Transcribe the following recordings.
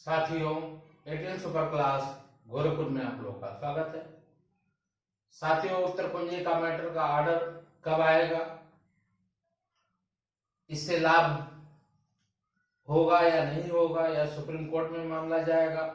साथियों, ATL super class Gorakhpur में आप लोग का स्वागत है। साथियों, उत्तर कुंजी का मैटर का ऑर्डर कब आएगा, इससे लाभ होगा या नहीं होगा, या सुप्रीम कोर्ट में मामला जाएगा,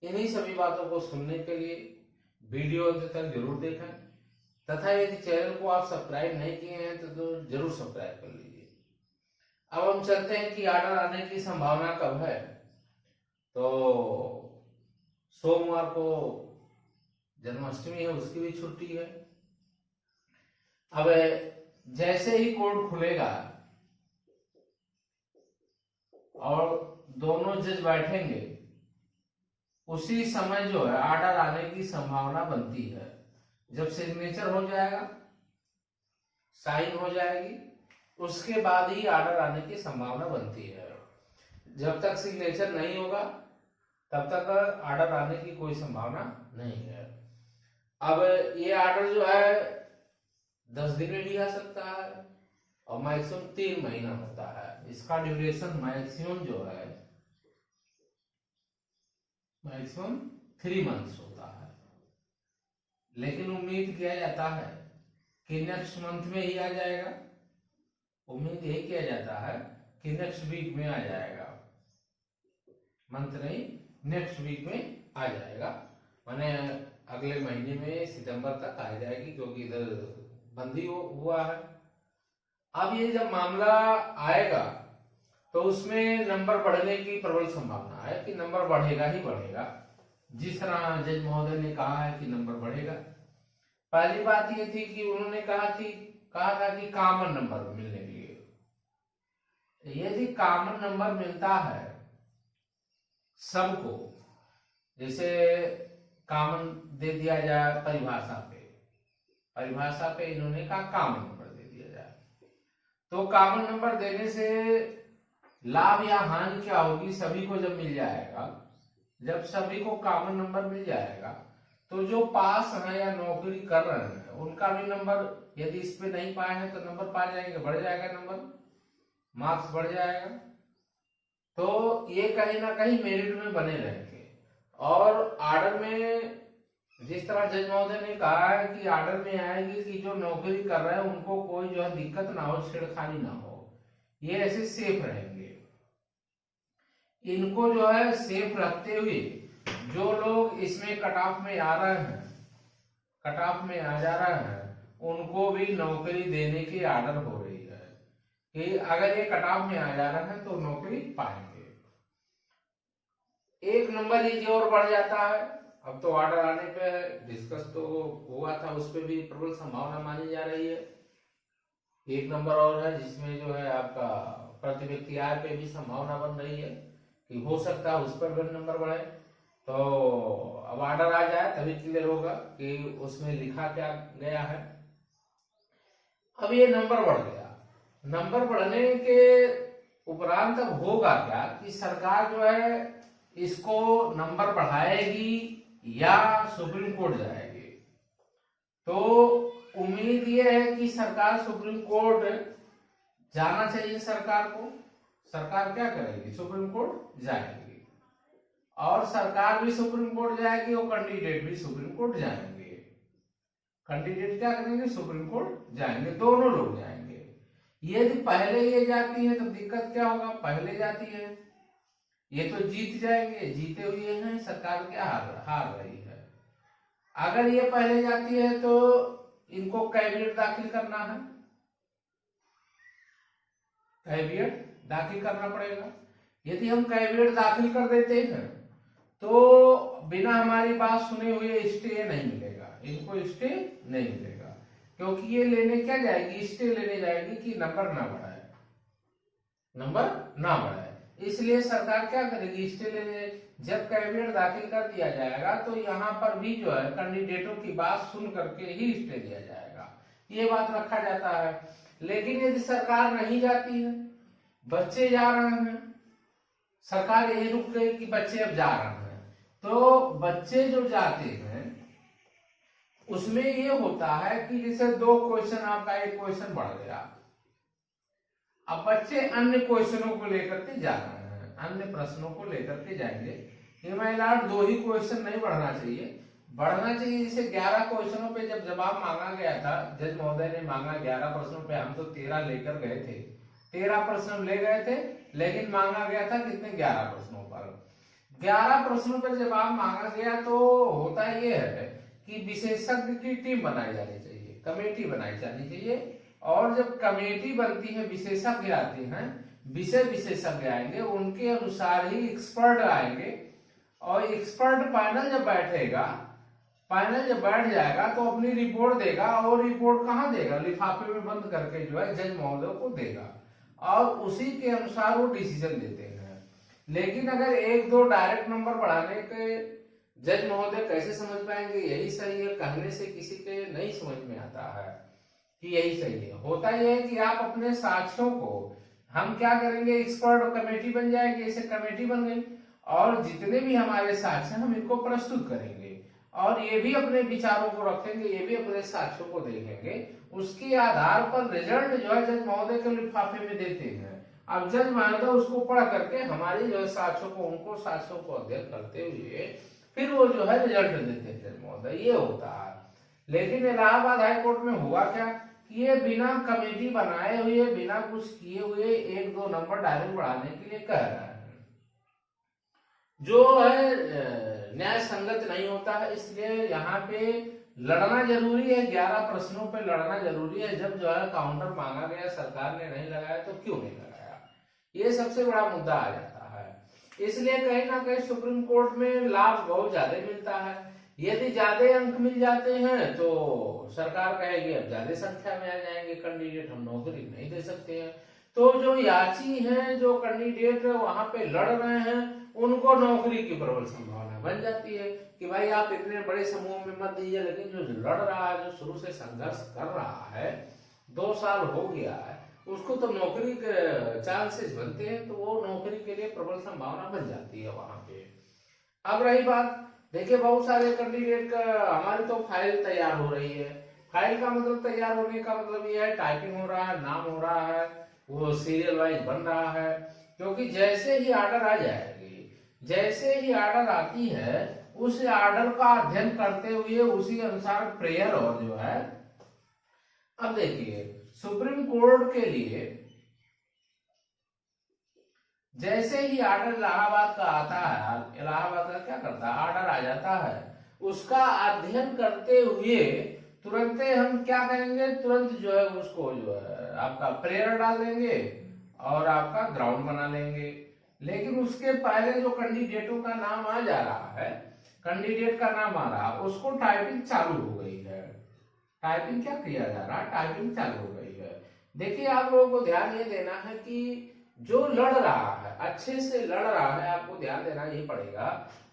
इन्हीं सभी बातों को सुनने के लिए वीडियो अंत तक जरूर देखें तथा यदि चैनल को आप सब्सक्राइब नहीं किए हैं तो जरूर सब्सक्राइब कर लीजिए। अब हम चलते हैं कि ऑर्डर आने की संभावना कब है। तो सोमवार को जन्माष्टमी है, उसकी भी छुट्टी है। अब जैसे ही कोर्ट खुलेगा और दोनों जज बैठेंगे, उसी समय जो है ऑर्डर आने की संभावना बनती है। जब सिग्नेचर हो जाएगा, साइन हो जाएगी, उसके बाद ही ऑर्डर आने की संभावना बनती है। जब तक सिग्नेचर नहीं होगा तब तक ऑर्डर आने की कोई संभावना नहीं है। अब ये ऑर्डर जो है 10 दिन में भी आ सकता है और मैक्सिमम 3 महीना होता है। इसका ड्यूरेशन मैक्सिमम जो है मैक्सिमम 3 मंथ्स होता है, लेकिन उम्मीद किया जाता है कि नेक्स्ट मंथ में ही आ जाएगा। उम्मीद यही किया जाता है कि नेक्स्ट वीक में आ जाएगा, मंथ नहीं नेक्स्ट वीक में आ जाएगा, माने अगले महीने में सितंबर तक आ जाएगी, क्योंकि इधर बंदी हुआ है। अब ये जब मामला आएगा तो उसमें नंबर बढ़ने की प्रबल संभावना है कि नंबर बढ़ेगा ही बढ़ेगा। जिस तरह जज महोदय ने कहा है कि नंबर बढ़ेगा। पहली बात ये थी कि उन्होंने कहा था कि कॉमन नंबर मिलने के लिए। यदि कॉमन नंबर मिलता है सबको, जैसे कॉमन दे दिया जाए परिभाषा पे इन्होंने कहा कॉमन नंबर दे दिया जाए, तो कॉमन नंबर देने से लाभ या हानि क्या होगी? सभी को जब मिल जाएगा, जब सभी को कॉमन नंबर मिल जाएगा तो जो पास हैं या नौकरी कर रहे हैं उनका भी नंबर, यदि इस पे नहीं पाए हैं तो नंबर पा जाएंगे, बढ़ जाएगा नंबर, मार्क्स बढ़ जाएगा। तो ये कहीं ना कहीं मेरिट में बने रहेंगे। और ऑर्डर में जिस तरह जज महोदय ने कहा है कि ऑर्डर में आएगी कि जो नौकरी कर रहे हैं उनको कोई जो है दिक्कत ना हो, छेड़खानी ना हो, ये ऐसे सेफ रहेंगे। इनको जो है सेफ रखते हुए जो लोग इसमें कट ऑफ में आ रहे हैं, कट ऑफ में आ जा रहे हैं, उनको भी नौकरी देने की ऑर्डर हो रही है कि अगर ये कट ऑफ में आ जा रहे हैं तो नौकरी पाएंगे। एक नंबर ये और बढ़ जाता है। अब तो ऑर्डर आने पे डिस्कस तो हुआ था, उस पर भी प्रबल संभावना मानी जा रही है। एक नंबर और है जिसमें जो है आपका प्रति व्यक्ति आय पे भी संभावना बन रही है कि हो सकता है उस पर भी नंबर बढ़े। तो अब ऑर्डर आ जाए तभी क्लियर होगा कि उसमें लिखा क्या गया है। अब ये नंबर बढ़ गया, नंबर बढ़ने के उपरांत अब होगा क्या कि सरकार जो है इसको नंबर बढ़ाएगी या सुप्रीम कोर्ट जाएगी। तो उम्मीद ये है कि सरकार सुप्रीम कोर्ट जाना चाहिए। सरकार क्या करेगी? सुप्रीम कोर्ट जाएगी, और सरकार भी सुप्रीम कोर्ट जाएगी और कैंडिडेट भी सुप्रीम कोर्ट जाएंगे। कैंडिडेट क्या करेंगे? सुप्रीम कोर्ट जाएंगे, दोनों लोग जाएंगे। यदि पहले ये जाती है तो दिक्कत क्या होगा? पहले जाती है ये तो जीत जाएंगे, जीते हुए हैं, सरकार क्या हार रही है। अगर ये पहले जाती है तो इनको कैविएट दाखिल करना है, कैविएट दाखिल करना पड़ेगा। यदि हम कैविएट दाखिल कर देते हैं तो बिना हमारी बात सुने हुए स्टे नहीं मिलेगा, इनको स्टे नहीं मिलेगा, क्योंकि ये लेने क्या जाएगी? स्टे लेने जाएगी कि नंबर ना बढ़ाए, नंबर ना बढ़ाए। इसलिए सरकार क्या करेगी? स्टे लेने। जब कैबिनेट दाखिल कर दिया जाएगा तो यहाँ पर भी जो है कैंडिडेटों की बात सुन करके ही स्टे दिया जाएगा, ये बात रखा जाता है। लेकिन यदि सरकार नहीं जाती है, बच्चे जा रहे हैं, सरकार यही रुक गई कि बच्चे अब जा रहे हैं, तो बच्चे जो जाते हैं उसमें ये होता है कि जैसे 2 क्वेश्चन आपका, एक क्वेश्चन बढ़ गया, अब बच्चे अन्य क्वेश्चनों को लेकर के जा रहे हैं, अन्य प्रश्नों को लेकर के जाएंगे। माय लॉर्ड 2 ही क्वेश्चन नहीं बढ़ना चाहिए, बढ़ना चाहिए। जैसे 11 क्वेश्चनों पे जब जवाब मांगा गया था, जज महोदय ने मांगा 11 प्रश्नों पे, हम तो 13 लेकर गए थे, 13 प्रश्न ले गए थे, लेकिन मांगा गया था कितने, 11 प्रश्नों पर। 11 प्रश्नों पर जवाब मांगा गया तो होता ये है कि विशेषज्ञ की टीम बनाई जानी चाहिए, कमेटी बनाई जानी चाहिए। और जब कमेटी बनती है, विशेषज्ञ आते हैं, विषय विशेषज्ञ आएंगे, उनके अनुसार ही एक्सपर्ट आएंगे, और एक्सपर्ट पैनल जब बैठेगा, पैनल जब बैठ जाएगा तो अपनी रिपोर्ट देगा, और रिपोर्ट कहाँ देगा, लिफाफे में बंद करके जो है जज महोदय को देगा, और उसी के अनुसार वो डिसीजन देते हैं। लेकिन अगर 1-2 डायरेक्ट नंबर बढ़ाने के जज महोदय कैसे समझ पाएंगे यही सही है, कहने से किसी के नहीं समझ में आता है कि यही सही है। होता यह है कि आप अपने साक्ष्यों को, हम क्या करेंगे, एक्सपर्ट कमेटी बन जाएगी, ऐसे कमेटी बन गई, और जितने भी हमारे साक्ष्य हम इनको प्रस्तुत करेंगे, और ये भी अपने विचारों को रखेंगे, ये भी अपने साक्ष्यों को देखेंगे, उसके आधार पर रिजल्ट जो है जज महोदय के लिफाफे में देते हैं। अब जज महोदय उसको पढ़ करके हमारी जो है साक्ष्यों को, उनको साक्ष्यों को अध्ययन करते हुए फिर वो जो है रिजल्ट देते हैं जज महोदय, ये होता है। लेकिन इलाहाबाद हाईकोर्ट में हुआ क्या कि ये बिना कमेटी बनाए हुए, बिना कुछ किए हुए 1-2 नंबर डायरेक्ट बढ़ाने के लिए कह रहा है, जो है न्याय संगत नहीं होता है। इसलिए यहाँ पे लड़ना जरूरी है, 11 प्रश्नों पे लड़ना जरूरी है। जब जो है काउंटर मांगा गया, सरकार ने नहीं लगाया तो क्यों नहीं लगाया, ये सबसे बड़ा मुद्दा आ जाता है। इसलिए कहीं ना कहीं सुप्रीम कोर्ट में लाभ बहुत ज्यादा मिलता है। यदि ज्यादा अंक मिल जाते हैं तो सरकार कहेगी अब ज्यादा संख्या में आ जाएंगे कैंडिडेट, हम नौकरी नहीं दे सकते हैं। तो जो याची हैं, जो कैंडिडेट वहां पे लड़ रहे हैं, उनको नौकरी की प्रबल संभावना बन जाती है कि भाई आप इतने बड़े समूह में मत दीजिए, लेकिन जो लड़ रहा है, जो शुरू से संघर्ष कर रहा है, 2 साल हो गया है, उसको तो नौकरी के चांसेस बनते हैं, तो वो नौकरी के लिए प्रबल संभावना बन जाती है वहां पे। अब रही बात, देखिए बहुत सारे कैंडिडेट का, हमारी तो फाइल तैयार हो रही है। फाइल का मतलब तैयार होने का मतलब ये है टाइपिंग हो रहा है, नाम हो रहा है, वो सीरियल वाइज बन रहा है, क्योंकि जैसे ही ऑर्डर आ जाएगी, जैसे ही ऑर्डर आती है, उस ऑर्डर का अध्ययन करते हुए उसी अनुसार प्रेयर, और जो है अब देखिए सुप्रीम कोर्ट के लिए जैसे ही ऑर्डर इलाहाबाद का आता है, इलाहाबाद का क्या करता है, ऑर्डर आ जाता है, उसका अध्ययन करते हुए तुरंत हम क्या करेंगे, तुरंत जो है उसको जो है आपका प्रेयर डाल देंगे और आपका ग्राउंड बना लेंगे। लेकिन उसके पहले जो कैंडिडेटों का नाम आ जा रहा है, कैंडिडेट का नाम आ रहा है, उसको टाइपिंग चालू हो गई है। टाइपिंग क्या किया जा रहा है, टाइपिंग चालू हो गई है। देखिए आप लोगों को ध्यान ये देना है कि जो लड़ रहा है, अच्छे से लड़ रहा है, आपको ध्यान देना ये पड़ेगा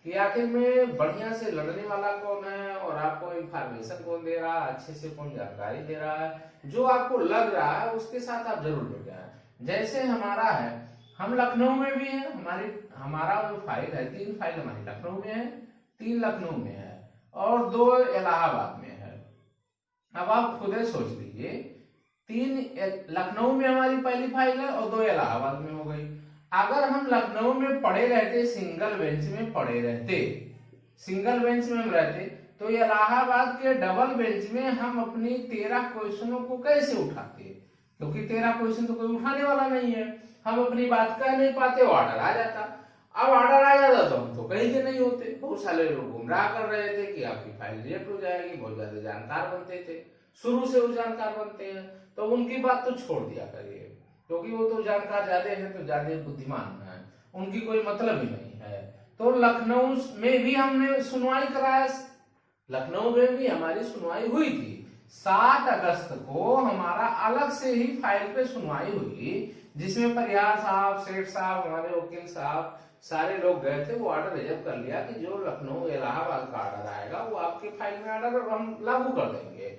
कि आखिर में बढ़िया से लड़ने वाला कौन है, और आपको इंफॉर्मेशन कौन दे रहा है, अच्छे से कौन जानकारी दे रहा है, जो आपको लग रहा है उसके साथ आप जरूर जुड़ जाए। जैसे हमारा है, हम लखनऊ में भी है, हमारा जो फाइल है, 3 फाइल हमारी लखनऊ में है, 3 लखनऊ में है और 2 इलाहाबाद में है। अब आप खुद सोच लीजिए, 3 लखनऊ में हमारी पहली फाइल है और 2 इलाहाबाद में हो गई। अगर हम लखनऊ में पढ़े रहते, सिंगल बेंच में पढ़े रहते, सिंगल बेंच में हम रहते, तो इलाहाबाद के डबल बेंच में हम अपनी 13 क्वेश्चनों को कैसे उठाते, क्योंकि 13 क्वेश्चन तो कोई उठाने वाला नहीं है, हम अपनी बात कह नहीं पाते, ऑर्डर आ जाता। अब ऑर्डर आ जाता तो हम तो कहीं के नहीं होते। बहुत सारे लोग गुमराह कर रहे थे कि आपकी फाइल रिजेक्ट हो जाएगी, बहुत ज्यादा जानकार बनते थे, शुरू से वो जानकार बनते हैं, तो उनकी बात तो छोड़ दिया करिए, क्योंकि वो तो जानकार ज्यादा है, तो ज्यादा बुद्धिमान है, उनकी कोई मतलब ही नहीं है। तो लखनऊ में भी हमने सुनवाई कराया, लखनऊ में भी हमारी सुनवाई हुई थी। 7 अगस्त को हमारा अलग से ही फाइल पे सुनवाई हुई, जिसमें परिहार साहब, सेठ साहब, हमारे वकील साहब, सारे लोग गए थे। वो ऑर्डर रिजर्व कर लिया कि जो लखनऊ इलाहाबाद का ऑर्डर आएगा वो आपके फाइल में ऑर्डर हम लागू कर देंगे।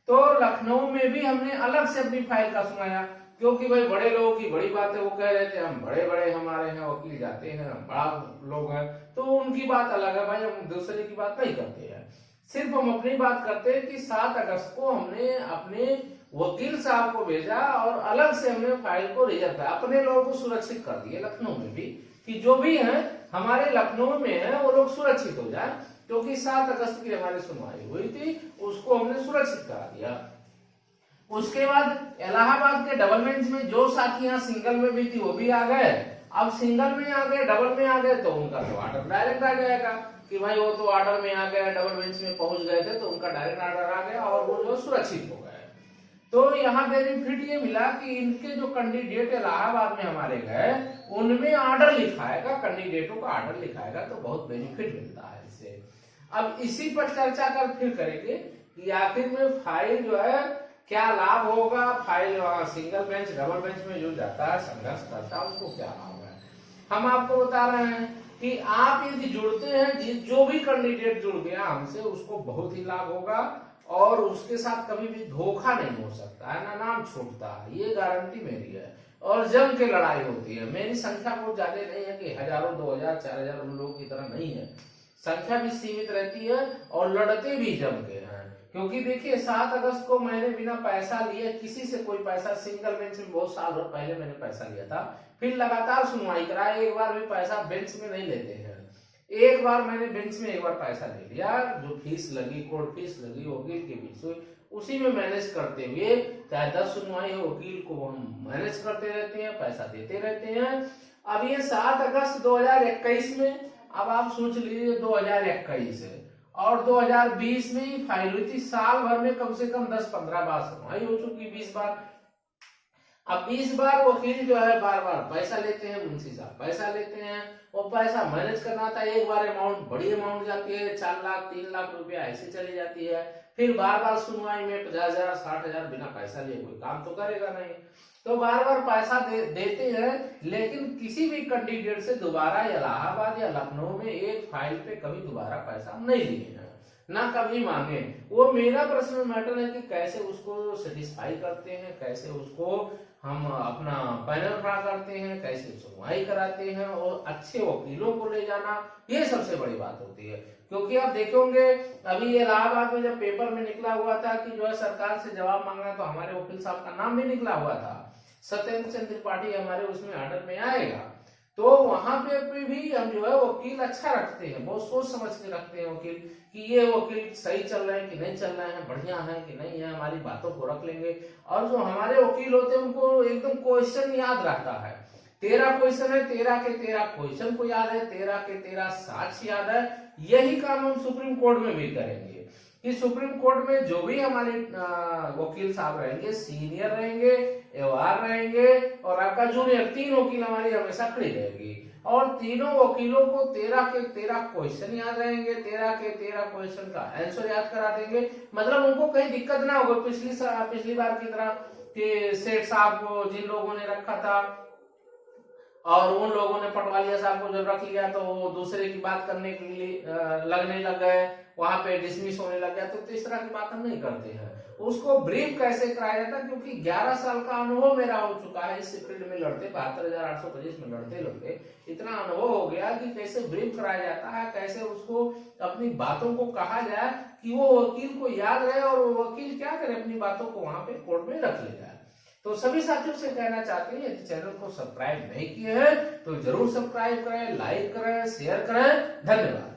तो लखनऊ में भी हमने अलग से अपनी फाइल का सुनाया, क्योंकि भाई बड़े लोगों की बड़ी बात है, वो कह रहे थे हम बड़े बड़े हमारे हैं वकील जाते हैं, हम बड़ा लोग हैं, तो उनकी बात अलग है भाई, हम दूसरे की बात नहीं करते हैं, सिर्फ हम अपनी बात करते हैं कि 7 अगस्त को हमने अपने वकील साहब को भेजा और अलग से हमने फाइल को रिजर्व किया, अपने लोगों को सुरक्षित कर दिए लखनऊ में भी, कि जो भी है हमारे लखनऊ में है वो लोग सुरक्षित हो जाए, क्योंकि 7 अगस्त की हमारी सुनवाई हुई थी, उसको हमने सुरक्षित करा दिया। उसके बाद इलाहाबाद के डबल बेंच में जो साथी यहाँ सिंगल में भी थी वो भी आ गए। अब सिंगल में आ गए, डबल में आ गए, तो उनका तो ऑर्डर डायरेक्ट आ जाएगा कि भाई वो तो ऑर्डर में आ गए, डबल बेंच में पहुंच गए थे, तो उनका डायरेक्ट ऑर्डर आ गया और वो जो सुरक्षित हो गए। तो यहाँ बेनिफिट ये मिला कि इनके जो कैंडिडेट इलाहाबाद में हमारे गए उनमें ऑर्डर लिखाएगा, कैंडिडेटों का ऑर्डर लिखाएगा, तो बहुत बेनिफिट मिलता है इससे। अब इसी पर चर्चा कर फिर करेंगे कि आखिर में फाइल जो है क्या लाभ होगा, file single bench double bench में जो जाता है संघर्ष करता है उसको क्या लाभ है। हम आपको बता रहे हैं कि आप यदि जुड़ते हैं, जो भी कैंडिडेट जुड़ गया हमसे उसको बहुत ही लाभ होगा और उसके साथ कभी भी धोखा नहीं हो सकता है, ना नाम छूटता है, ये गारंटी मेरी है। और जम के लड़ाई होती है, मेरी संख्या बहुत ज्यादा नहीं है कि हजारों 2000 4000 उन लोगों की तरह नहीं है, संख्या भी सीमित रहती है और लड़ते भी जम के हैं। क्योंकि देखिए 7 अगस्त को मैंने बिना पैसा लिए किसी से कोई पैसा, सिंगल बेंच में बहुत साल पहले मैंने पैसा लिया था, फिर लगातार सुनवाई कराया, एक बार भी पैसा बेंच में नहीं लेते हैं। एक बार मैंने बेंच में एक बार पैसा ले लिया, जो फीस लगी, कोर्ट फीस लगी, वकील की फीस हुई, उसी में मैनेज करते हुए चाहे 10 सुनवाई हो, वकील को हम मैनेज करते रहते हैं, पैसा देते रहते हैं। अब ये 7 अगस्त 2021 में, अब आप सोच लीजिए 2021 है और 2020 में ही फाइल हुई थी, साल भर में कम से कम 10-15 बार सुनवाई हो चुकी, 20 बार। अब 20 बार वकील जो है बार बार पैसा लेते हैं, मुंशी साहब पैसा लेते हैं, वो पैसा मैनेज करना था, एक बार अमाउंट बड़ी अमाउंट जाती है, 4 लाख 3 लाख रुपया ऐसे चली जाती है, फिर बार बार सुनवाई में 50,000 60,000 बिना पैसा लिए कोई काम तो करेगा नहीं, तो बार बार पैसा देते हैं। लेकिन किसी भी कैंडिडेट से दोबारा इलाहाबाद या लखनऊ में एक फाइल पे कभी दोबारा पैसा नहीं लिए हैं, ना कभी मांगे। वो मेरा पर्सनल मैटर है कि कैसे उसको सेटिस्फाई करते हैं, कैसे उसको हम अपना पैनल खड़ा करते हैं, कैसे सुनवाई कराते हैं और अच्छे वकीलों को ले जाना, ये सबसे बड़ी बात होती है। क्योंकि आप देखेंगे अभी इलाहाबाद में जब पेपर में निकला हुआ था कि जो है सरकार से जवाब मांगना, तो हमारे वकील साहब का नाम भी निकला हुआ था, सत्येंद्र चंद्र त्रिपाठी हमारे उसमें ऑर्डर में आएगा, तो वहां पे भी हम जो है वकील अच्छा रखते हैं, बहुत सोच समझ के रखते हैं वकील कि ये वकील सही चल रहे हैं कि नहीं चल रहे हैं, बढ़िया है कि नहीं है, हमारी बातों को रख लेंगे। और जो हमारे वकील होते हैं उनको एकदम क्वेश्चन याद रहता है, 13 क्वेश्चन है, 13 के 13 क्वेश्चन को याद है, 13 के 13 साक्ष्य याद है। यही काम हम सुप्रीम कोर्ट में भी करेंगे कि सुप्रीम कोर्ट में जो भी हमारे वकील साहब रहेंगे, सीनियर रहेंगे, एवार रहेंगे और आपका जूनियर, 3 वकील हमारी हमेशा खड़ी रहेगी और तीनों वकीलों को 13 के 13 क्वेश्चन याद रहेंगे, 13 के 13 क्वेश्चन का आंसर याद करा देंगे। मतलब उनको कहीं दिक्कत ना होगा पिछली बार की तरह कि सेठ साहब को जिन लोगों ने रखा था और उन लोगों ने पटवालिया साहब को जब रख लिया तो वो दूसरे की बात करने के लिए लगने लग गए, वहां पे डिसमिस होने लग गया, तो इस तरह की बात हम नहीं करते हैं। उसको ब्रीफ कैसे कराया जाता है, क्योंकि 11 साल का अनुभव मेरा हो चुका है इस फील्ड में लड़ते, 72,825 में लड़ते इतना अनुभव हो गया कि कैसे ब्रीफ कराया जाता है, कैसे उसको अपनी बातों को कहा जाए कि वो वकील को याद रहे और वो वकील क्या करे, अपनी बातों को वहां पे कोर्ट में रख ले जाए। तो सभी साथियों से कहना चाहते हैं यदि चैनल को सब्सक्राइब नहीं किए हैं तो जरूर सब्सक्राइब करें, लाइक करें, शेयर करें। धन्यवाद।